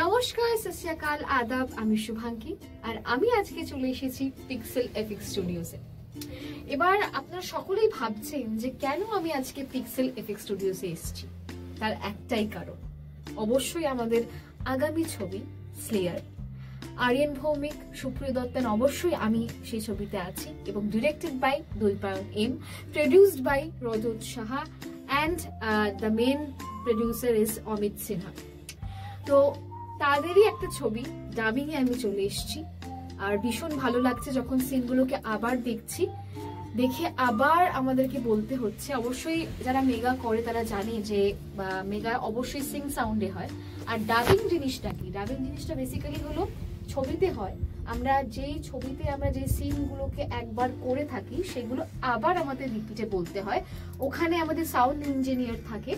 নমস্কার, সত শ্রী আকাল, আদাব। আমি শুভাঙ্কি আর আমি আজকে চলে এসেছি পিক্সেল এফএক্স স্টুডিওসে। এবার আপনারা সকলেই ভাবছেন যে কেন আমি আজকে পিক্সেল এফএক্স স্টুডিওসে এসেছি। তার একটাই কারণ, অবশ্যই আমাদের আগামী ছবি স্লেয়ার, আরিয়ান ভৌমিক, সুপ্রিয় দত্তন, অবশ্যই আমি সেই ছবিতে আছি এবং directed by Dwaipayan M, produced by Rajat Saha and the main producer is Amit Sinha. তো তাদেরই একটা ছবি ডাবিং এ আমি চলে এসেছি আর ভীষণ ভালো লাগছে যখন সিনগুলোকে আবার দেখছি, দেখে আবার আমাদেরকে বলতে হচ্ছে। অবশ্যই যারা মেগা করে তারা জানে যে মেগা অবশ্যই সিং সাউন্ডে হয়। আর ডাবিং জিনিসটা কি? ডাবিং জিনিসটা বেসিক্যালি হলো ছবিতে হয়, আমরা যেই ছবিতে আমরা যে সিনগুলোকে একবার করে থাকি সেগুলো আবার আমাদের রিপিটে বলতে হয়। ওখানে আমাদের সাউন্ড ইঞ্জিনিয়ার থাকে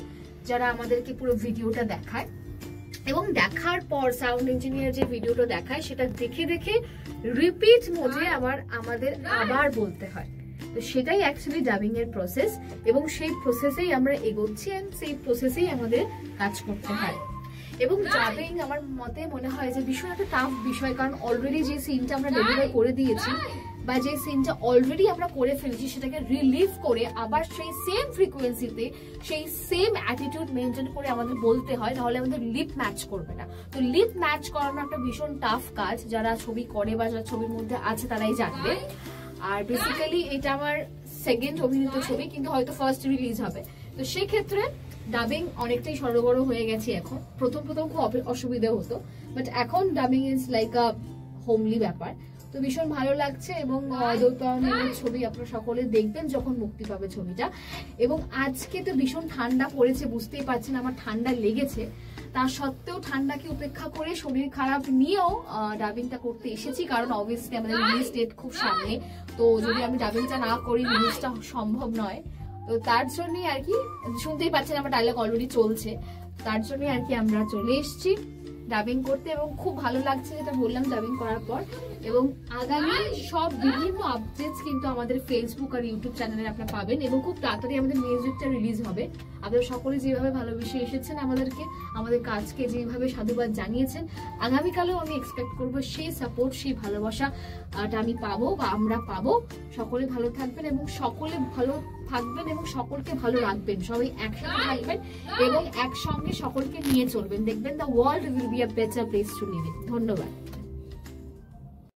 যারা আমাদেরকে পুরো ভিডিওটা দেখায় এবং দেখার পর সাউন্ড ইঞ্জিনিয়ার যে ভিডিওটা দেখায় সেটা দেখে দেখে রিপিট মোডে আমাদের আবার বলতে হয়। তো সেটাই অ্যাকচুয়ালি ডাবিং এর প্রসেস এবং সেই প্রসেসেই আমরা এগোচ্ছি এন্ড সেই প্রসেসেই আমাদের কাজ করতে হয়। এবং ডাবিং আমার মতে মনে হয় যে ভীষণ একটা টাফ বিষয়, কারণ অলরেডি যে সিনটা আমরা ডেলিভার করে দিয়েছি বা যে সিনটা অলরেডি আমরা করে ফেলেছি সেটাকে রিলিভ করে আবার সেই সেম ফ্রিকোয়েন্সিতে সেই সেম অ্যাটিটিউড মেনটেন করে আমাদের বলতে হয়, নাহলে আমাদের লিপ ম্যাচ করবে না। তো লিপ ম্যাচ করানো একটা ভীষণ টাফ কাজ, যারা ছবি করে বা যারা ছবির মধ্যে আছে তারাই জানবে। আর বেসিক্যালি এটা আমার সেকেন্ড অভিনীত ছবি, কিন্তু হয়তো ফার্স্ট রিলিজ হবে। তো সেই ক্ষেত্রে ডাবিং অনেকটাই সরগরম হয়ে গেছে এখন। প্রথম খুব অসুবিধা হতো, বাট এখন dubbing is like a homely ব্যাপার। তো ভীষণ ভালো লাগছে এবং দৈপায়নের ছবি আপনারা সকলে দেখবেন যখন মুক্তি পাবে ছবিটা। এবং আজকে তো ভীষণ ঠান্ডা পড়েছে, বুঝতেই পারছেন আমার ঠান্ডা লেগেছে। তা সত্ত্বেও ঠান্ডাকে উপেক্ষা করে শরীর খারাপ নিয়েও ডাবিংটা করতে এসেছি, কারণ অবভিয়াসলি আমাদের রিলিজ ডেট খুব সামনে। তো যদি আমি ডাবিংটা না করি রিলিজটা সম্ভব নয়। তো তার জন্যই আর কি, শুনতেই পাচ্ছেন আমার ডায়লগ অলরেডি চলছে, তার জন্যই আর কি আমরা চলে এসেছি ডাবিং করতে। এবং খুব ভালো লাগছে যেটা বললাম ডাবিং করার পর। এবং আগামী সব বিভিন্ন আপডেটস কিন্তু আমাদের ফেসবুক আর ইউটিউব চ্যানেলে আপনারা পাবেন এবং খুব তাড়াতাড়ি আমাদের মিউজিকটা রিলিজ হবে। আপনারা সকলে যেভাবে ভালোবেসে এসেছেন আমাদেরকে, আমাদের কাজকে যেভাবে সাধুবাদ জানিয়েছেন, আগামীকালেও আমি এক্সপেক্ট করবো সেই সাপোর্ট, সেই ভালোবাসাটা আমি পাবো বা আমরা পাবো। সকলে ভালো থাকবেন এবং সকলে ভালো থাকবেন এবং সকলকে ভালো রাখবেন, সবাই একসাথে থাকবেন এবং একসঙ্গে সকলকে নিয়ে চলবেন। দেখবেন the world will be a better place to live in. ধন্যবাদ।